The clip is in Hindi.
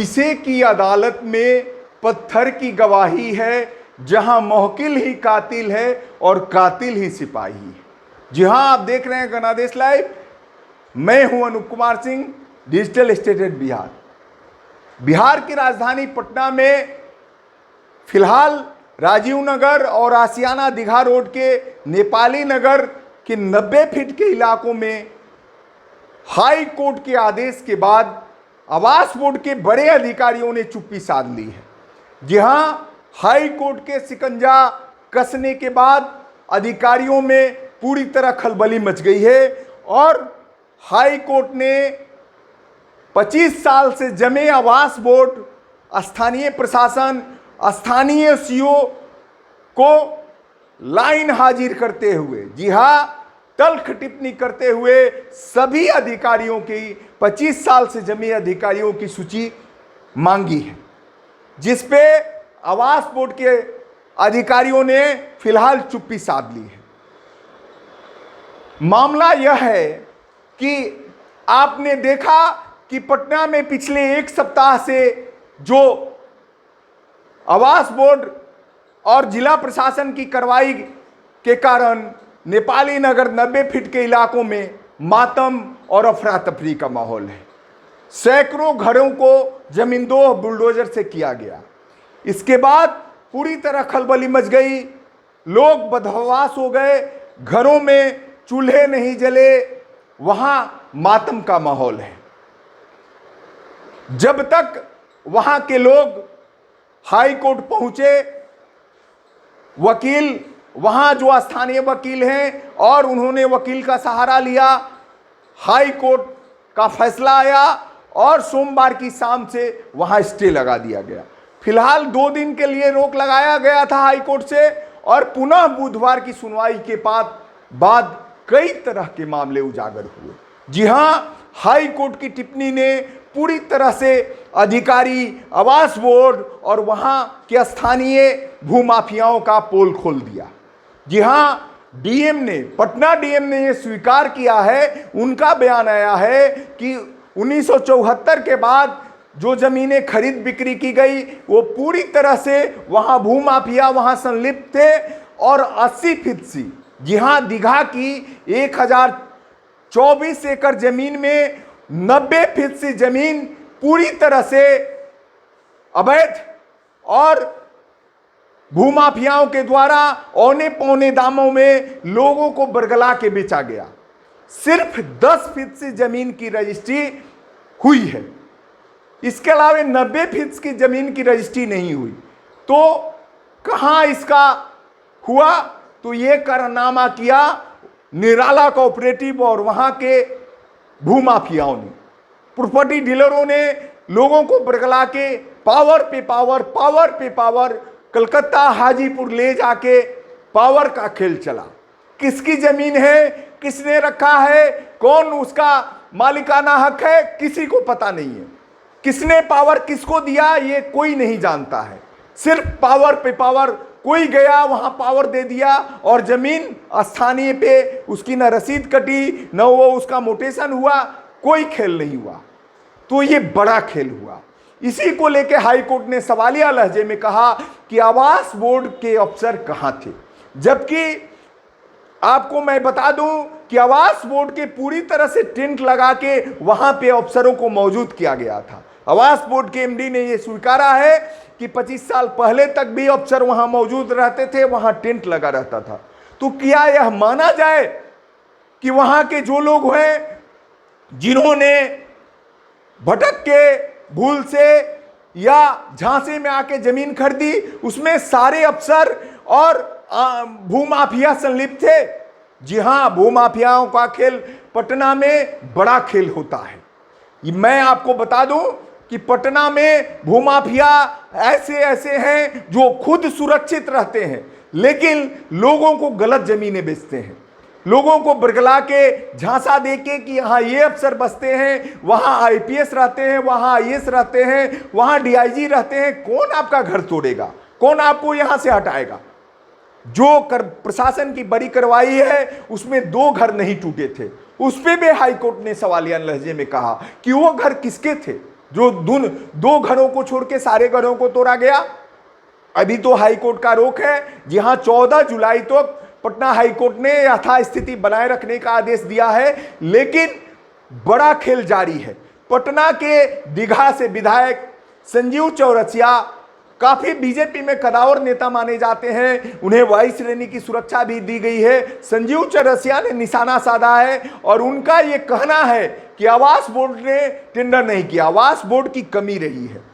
शीशे की अदालत में पत्थर की गवाही है, जहां मौकिल ही कातिल है और कातिल ही सिपाही है। जी हां, आप देख रहे हैं गणादेश लाइव। मैं हूं अनूप कुमार सिंह, डिजिटल स्टेटेड बिहार। बिहार की राजधानी पटना में फिलहाल राजीव नगर और आसियाना दीघा रोड के नेपाली नगर के 90 फीट के इलाकों में हाई कोर्ट के आदेश के बाद आवास बोर्ड के बड़े अधिकारियों ने चुप्पी साध ली है। जी हां, हाई कोर्ट के शिकंजा कसने के बाद अधिकारियों में पूरी तरह खलबली मच गई है और हाई कोर्ट ने 25 साल से जमे आवास बोर्ड, स्थानीय प्रशासन, स्थानीय सीओ को लाइन हाजिर करते हुए, जी हां, तल्ख टिप्पणी करते हुए सभी अधिकारियों की 25 साल से जमे अधिकारियों की सूची मांगी है, जिस पे आवास बोर्ड के अधिकारियों ने फिलहाल चुप्पी साध ली है। मामला यह है कि आपने देखा कि पटना में पिछले एक सप्ताह से जो आवास बोर्ड और जिला प्रशासन की कार्रवाई के कारण नेपाली नगर 90 फीट के इलाकों में मातम और अफरा तफरी का माहौल है। सैकड़ों घरों को जमींदोह बुलडोजर से किया गया। इसके बाद पूरी तरह खलबली मच गई, लोग बदहवास हो गए, घरों में चूल्हे नहीं जले, वहां मातम का माहौल है। जब तक वहां के लोग हाई कोर्ट पहुंचे, वकील, वहां जो स्थानीय वकील हैं और उन्होंने वकील का सहारा लिया, हाई कोर्ट का फैसला आया और सोमवार की शाम से वहां स्टे लगा दिया गया। फिलहाल 2 दिन के लिए रोक लगाया गया था हाई कोर्ट से और पुनः बुधवार की सुनवाई के बाद कई तरह के मामले उजागर हुए। जी हां, हाई कोर्ट की टिप्पणी ने पूरी तरह से अधिकारी, आवास बोर्ड और वहां के स्थानीय भूमाफियाओं का पोल खोल दिया। जी हां, डीएम ने, पटना डीएम ने यह स्वीकार किया है, उनका बयान आया है कि 1974 के बाद जो जमीनें खरीद बिक्री की गई वो पूरी तरह से वहां भूमाफिया वहां संलिप्त थे और 80%, जी हां, दीघा की 1024 एकड़ जमीन में 90% जमीन पूरी तरह से अवैध और भूमाफियाओं के द्वारा औने पौने दामों में लोगों को बरगला के बेचा गया। सिर्फ 10% जमीन की रजिस्ट्री हुई है, इसके अलावा 90% की जमीन की रजिस्ट्री नहीं हुई। तो कहां इसका हुआ? तो ये कारनामा किया निराला कोऑपरेटिव और वहां के भूमाफियाओं ने, प्रॉपर्टी डीलरों ने लोगों को बरगला के पावर पे पावर कलकत्ता हाजीपुर ले जाके पावर का खेल चला। किसकी जमीन है, किसने रखा है, कौन उसका मालिकाना हक है, किसी को पता नहीं है। किसने पावर किसको दिया ये कोई नहीं जानता है। सिर्फ पावर पे पावर, कोई गया वहां पावर दे दिया और जमीन स्थानीय पे उसकी न रसीद कटी, न वो उसका मोटेशन हुआ, कोई खेल नहीं हुआ। तो ये बड़ा खेल हुआ। इसी को लेके हाई कोर्ट ने सवालिया लहजे में कहा कि आवास बोर्ड के अफसर कहां थे, जबकि आपको मैं बता दूं कि आवास बोर्ड के पूरी तरह से टेंट लगा के वहां पे अफसरों को मौजूद किया गया था। आवास बोर्ड के एमडी ने यह स्वीकारा है कि 25 साल पहले तक भी अफसर वहां मौजूद रहते थे, वहां टेंट लगा रहता था। तो क्या यह माना जाए कि वहां के जो लोग हैं जिन्होंने भटक के भूल से या झांसे में आके जमीन खरीदी, उसमें सारे अफसर और भूमाफिया संलिप्त थे? जी हां, भूमाफियाओं का खेल पटना में बड़ा खेल होता है। मैं आपको बता दूं कि पटना में भूमाफिया ऐसे हैं जो खुद सुरक्षित रहते हैं लेकिन लोगों को गलत जमीनें बेचते हैं, लोगों को बरगला के झांसा देके कि यहाँ ये अफसर बसते हैं, वहाँ आईपीएस रहते हैं, वहाँ आईएएस रहते हैं, वहाँ डीआईजी रहते हैं। कौन आपका घर तोड़ेगा? कौन आपको यहाँ से हटाएगा? जो प्रशासन की बड़ी कार्रवाई है उसमें 2 घर नहीं टूटे थे, उस पे भी हाई कोर्ट ने सवालिया लहजे में कहा कि वो घर किसके थे। जो दो घरों को छोड़ के सारे घरों को तोड़ा गया। अभी तो हाईकोर्ट का रोक है, जहां 14 जुलाई तक पटना हाईकोर्ट ने यथास्थिति बनाए रखने का आदेश दिया है। लेकिन बड़ा खेल जारी है। पटना के दीघा से विधायक संजीव चौरसिया काफी बीजेपी में कदावर नेता माने जाते हैं, उन्हें वायु श्रेणी की सुरक्षा भी दी गई है। संजीव चौरसिया ने निशाना साधा है और उनका यह कहना है कि आवास बोर्ड ने टेंडर नहीं किया, आवास बोर्ड की कमी रही है।